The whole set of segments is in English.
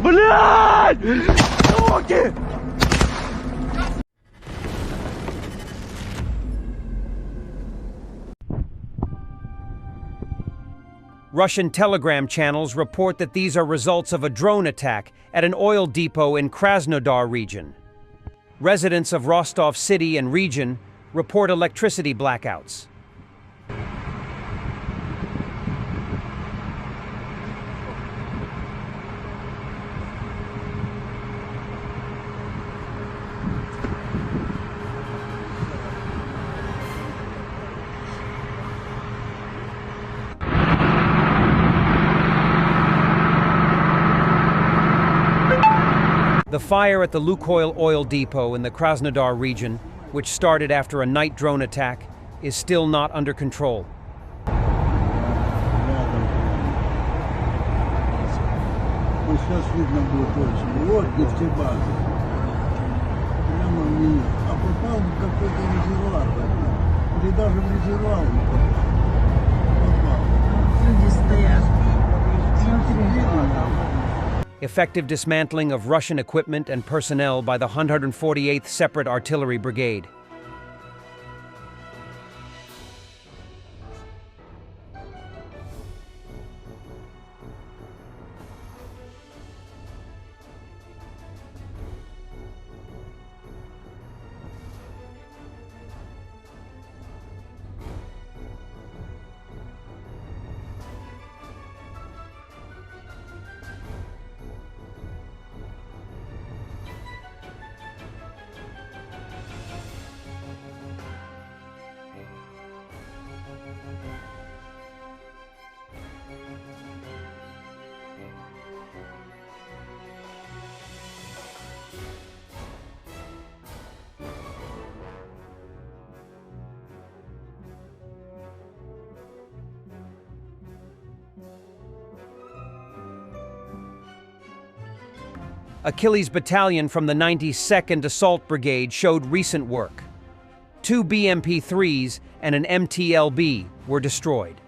Блядь! Суки! Russian telegram channels report that these are results of a drone attack at an oil depot in Krasnodar region. Residents of Rostov city and region report electricity blackouts. The fire at the Lukoil oil depot in the Krasnodar region, which started after a night drone attack, is still not under control. Effective dismantling of Russian equipment and personnel by the 148th Separate Artillery Brigade. Achilles Battalion from the 92nd Assault Brigade showed recent work. 2 BMP-3s and an MTLB were destroyed.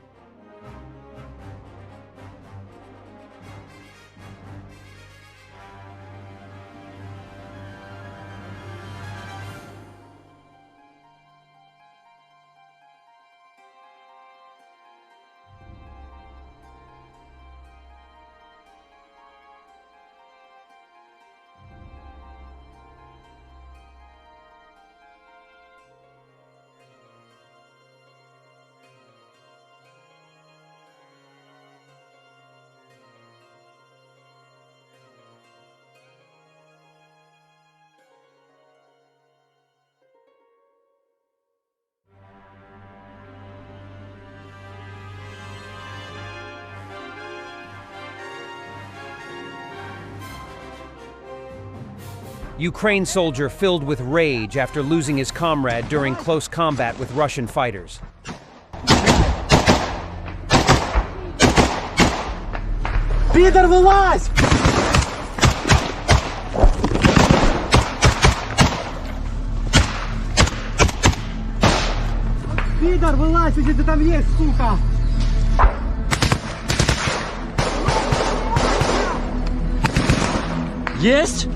Ukraine soldier filled with rage after losing his comrade during close combat with Russian fighters. Пидор, вылазь! Пидор, вылазь, если ты там есть, сука! Есть?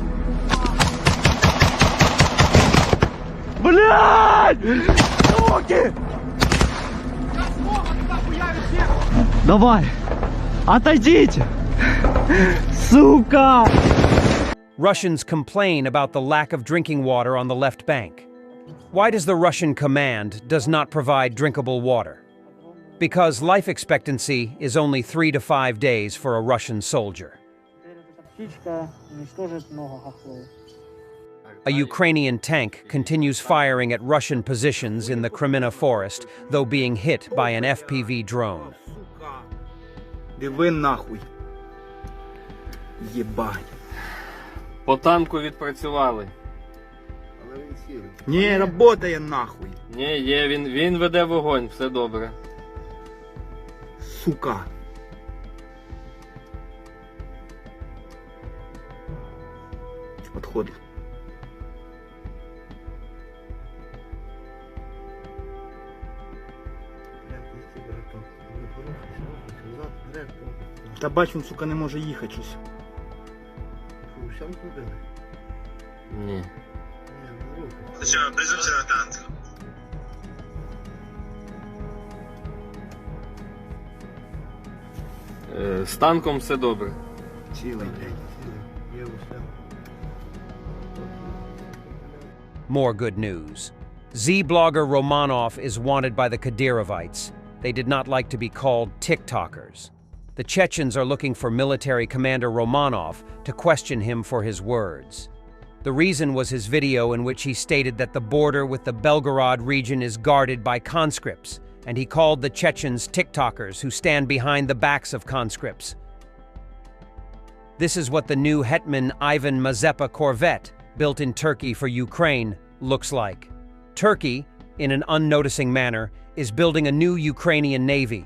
Блядь! Суки! Давай! Отойдите! Сука! Russians complain about the lack of drinking water on the left bank. Why does the Russian command does not provide drinkable water? Because life expectancy is only 3 to 5 days for a Russian soldier. A Ukrainian tank continues firing at Russian positions in the Crimea forest, though being hit by an FPV drone. Диви нахуй. Єбать. По танку відпрацювали. Не, работає нахуй. Ні, є, він веде вогонь, все добре. Сука. Отходив. Та бачу, він, сука, не може їхати щось. Сьомку били? Ні. Ні, ну руку. Що, близимося на танк. З танком все добре. Цілий день. Є усе. More good news. Z-blogger Romanov is wanted by the Kadyrovites. They did not like to be called TikTokers. The Chechens are looking for military commander Romanov to question him for his words. The reason was his video in which he stated that the border with the Belgorod region is guarded by conscripts, and he called the Chechens TikTokers who stand behind the backs of conscripts. This is what the new Hetman Ivan Mazepa corvette, built in Turkey for Ukraine, looks like. Turkey, in an unnoticing manner, is building a new Ukrainian navy.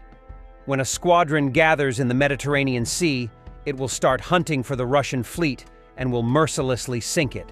When a squadron gathers in the Mediterranean Sea, it will start hunting for the Russian fleet and will mercilessly sink it.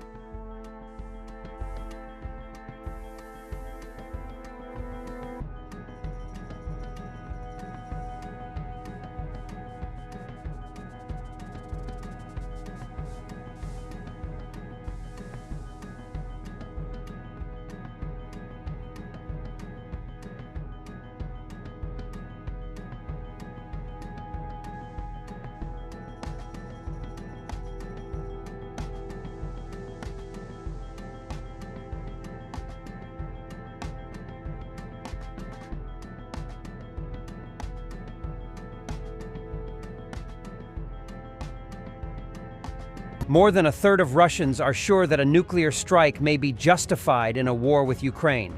More than a third of Russians are sure that a nuclear strike may be justified in a war with Ukraine.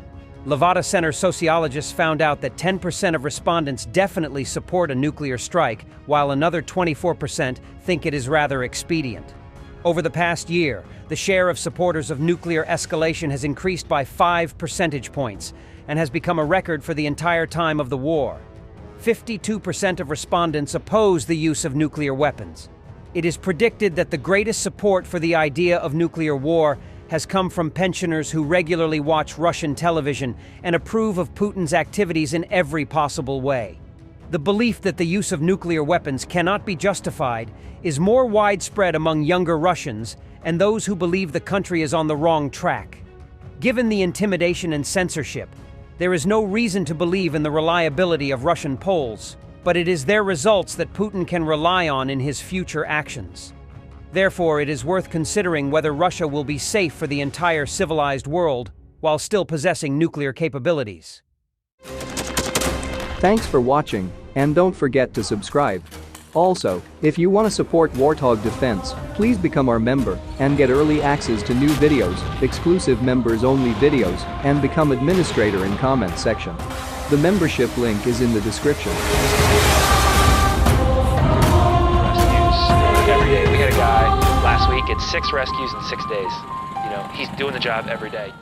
Levada Center sociologists found out that 10% of respondents definitely support a nuclear strike, while another 24% think it is rather expedient. Over the past year, the share of supporters of nuclear escalation has increased by 5 percentage points and has become a record for the entire time of the war. 52% of respondents oppose the use of nuclear weapons. It is predicted that the greatest support for the idea of nuclear war has come from pensioners who regularly watch Russian television and approve of Putin's activities in every possible way. The belief that the use of nuclear weapons cannot be justified is more widespread among younger Russians and those who believe the country is on the wrong track. Given the intimidation and censorship, there is no reason to believe in the reliability of Russian polls, but it is their results that Putin can rely on in his future actions. Therefore, it is worth considering whether Russia will be safe for the entire civilized world while still possessing nuclear capabilities. Thanks for watching, and don't forget to subscribe. Also, if you want to support Warthog Defense, please become our member and get early access to new videos, exclusive members-only videos, and become administrator in comment section. The membership link is in the description. Rescues every day. We had a guy last week, it's 6 rescues in 6 days. You know, he's doing the job every day.